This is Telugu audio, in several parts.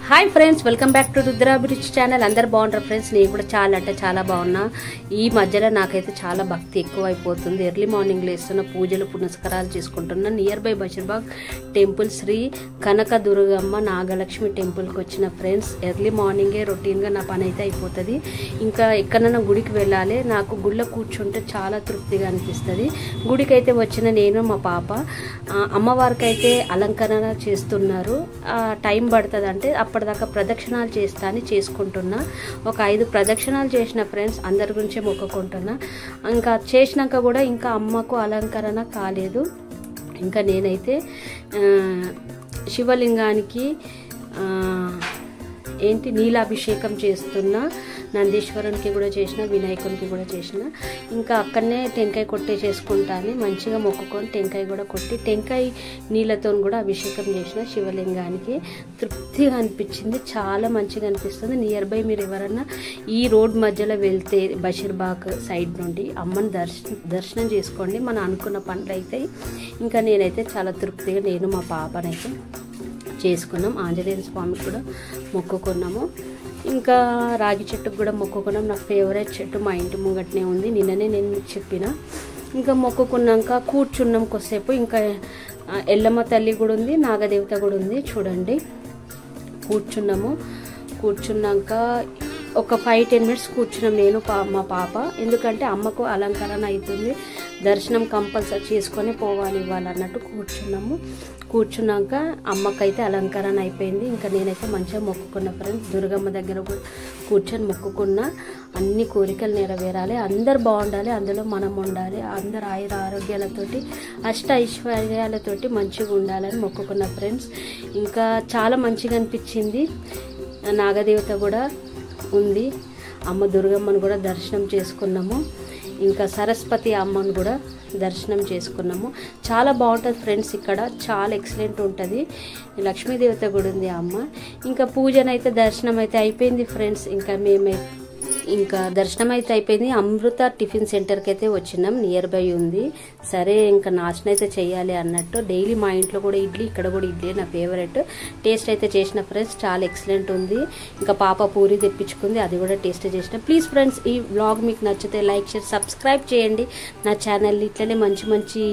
Hi friends, welcome back to Rudrabhiruchi channel. అందరు బాగుంటారు ఫ్రెండ్స్. నేను కూడా చాలా అంటే చాలా బాగున్నా. ఈ మధ్యలో నాకైతే చాలా భక్తి ఎక్కువ అయిపోతుంది. ఎర్లీ మార్నింగ్ లేస్తున్న, పూజలు పునస్కారాలు చేసుకుంటున్నా. Near by Basheerbagh temple Shri Kanaka Durgamma Nagalakshmi టెంపుల్కి వచ్చిన ఫ్రెండ్స్. ఎర్లీ మార్నింగే రొటీన్గా నా పని అయితే అయిపోతుంది. ఇంకా ఎక్కడైనా గుడికి వెళ్ళాలి. నాకు గుళ్ళో కూర్చుంటే చాలా తృప్తిగా అనిపిస్తుంది. గుడికి అయితే వచ్చిన నేను, మా పాప, అమ్మవారికి అయితే అలంకరణ చేస్తున్నారు. టైం పడుతుంది అంటే అప్పటిదాకా ప్రదక్షిణాలు చేస్తా అని చేసుకుంటున్నా. ఒక 5 ప్రదక్షిణాలు చేసిన ఫ్రెండ్స్. అందరి గురించి మొక్కుకుంటున్నా. ఇంకా చేసినాక కూడా ఇంకా అమ్మకు అలంకరణ కాలేదు. ఇంకా నేనైతే శివలింగానికి నీలాభిషేకం చేస్తున్నా. నందీశ్వరునికి కూడా చేసిన, వినాయకునికి కూడా చేసిన. ఇంకా అక్కడనే టెంకాయ కొట్టే చేసుకుంటాను. మంచిగా మొక్కుకొని టెంకాయ కూడా కొట్టి టెంకాయ నీళ్ళతో కూడా అభిషేకం చేసిన శివలింగానికి. తృప్తిగా అనిపించింది, చాలా మంచిగా అనిపిస్తుంది. నియర్ బై మీరు ఎవరన్నా ఈ రోడ్ మధ్యలో వెళ్తే బషీర్బాగ్ సైడ్ నుండి అమ్మని దర్శనం చేసుకోండి. మనం అనుకున్న పనులు అయితే. ఇంకా నేనైతే చాలా తృప్తిగా నేను మా పాపనైతే చేసుకున్నాం. ఆంజనేయ స్వామికి కూడా మొక్కుకున్నాము. ఇంకా రాగి చెట్టుకు కూడా మొక్కుకున్నాం. నాకు ఫేవరెట్ చెట్టు మా ఇంటి ముంగట్నే ఉంది. నిన్ననే నేను చెప్పిన. ఇంకా మొక్కుకున్నాక కూర్చున్నాం కొద్దిసేపు. ఇంకా ఎల్లమ్మ తల్లి కూడా ఉంది, నాగదేవత కూడా ఉంది. చూడండి, కూర్చున్నాక ఒక 5-10 మినిట్స్ కూర్చున్నాం నేను, మా పాప. ఎందుకంటే అమ్మకు అలంకరణ అవుతుంది, దర్శనం కంపల్సరీ చేసుకొని పోవాలి ఇవ్వాలన్నట్టు కూర్చున్నాక అమ్మకైతే అలంకరణ అయిపోయింది. ఇంకా నేనైతే మంచిగా మొక్కుకున్న ఫ్రెండ్స్. దుర్గమ్మ దగ్గర కూర్చొని మొక్కుకున్న. అన్ని కోరికలు నెరవేరాలి, అందరు బాగుండాలి, అందులో మనం ఉండాలి, అందరు ఆయుర ఆరోగ్యాలతోటి అష్ట ఐశ్వర్యాలతోటి మంచిగా ఉండాలని మొక్కుకున్న ఫ్రెండ్స్. ఇంకా చాలా మంచిగా అనిపించింది. నాగదేవత కూడా ఉంది, అమ్మ దుర్గమ్మను కూడా దర్శనం చేసుకున్నాము. ఇంకా సరస్వతి అమ్మను కూడా దర్శనం చేసుకున్నాము. చాలా బాగుంటుంది ఫ్రెండ్స్. ఇక్కడ చాలా ఎక్సలెంట్ ఉంటుంది. లక్ష్మీదేవత కూడా ఉంది అమ్మ. ఇంకా పూజనైతే దర్శనం అయితే అయిపోయింది ఫ్రెండ్స్. ఇంకా దర్శనం అయితే అయిపోయింది. అమృత టిఫిన్ సెంటర్కి అయితే వచ్చినాం. నియర్ బై ఉంది. సరే ఇంకా నాశనం అయితే చేయాలి అన్నట్టు. డైలీ మా ఇంట్లో కూడా ఇడ్లీ, ఇక్కడ కూడా ఇడ్లీ నా ఫేవరెట్. టేస్ట్ అయితే చేసిన ఫ్రెండ్స్, చాలా ఎక్సలెంట్ ఉంది. ఇంకా పాప పూరి తెప్పించుకుంది, అది కూడా టేస్ట్ చేసిన. ప్లీజ్ ఫ్రెండ్స్, ఈ వ్లాగ్ మీకు నచ్చితే లైక్, షేర్, సబ్స్క్రైబ్ చేయండి నా ఛానల్. ఇట్లనే మంచి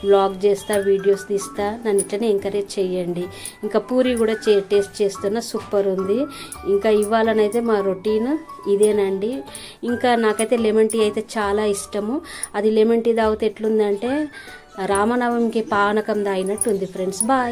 వ్లాగ్ చేస్తా, వీడియోస్ తీస్తా. నన్ను ఇట్లనే ఎంకరేజ్ చేయండి. ఇంకా పూరి కూడా టేస్ట్ చేస్తున్నా, సూపర్ ఉంది. ఇంకా ఇవ్వాలనైతే మా రొటీన్ ఇదేనండి. ఇంకా నాకైతే లెమన్ టీ అయితే చాలా ఇష్టము. అది లెమన్ టీ తాగితే ఎట్లుందంటే రామనవమికి పానకం తాగినట్టు ఉంది ఫ్రెండ్స్. బాయ్.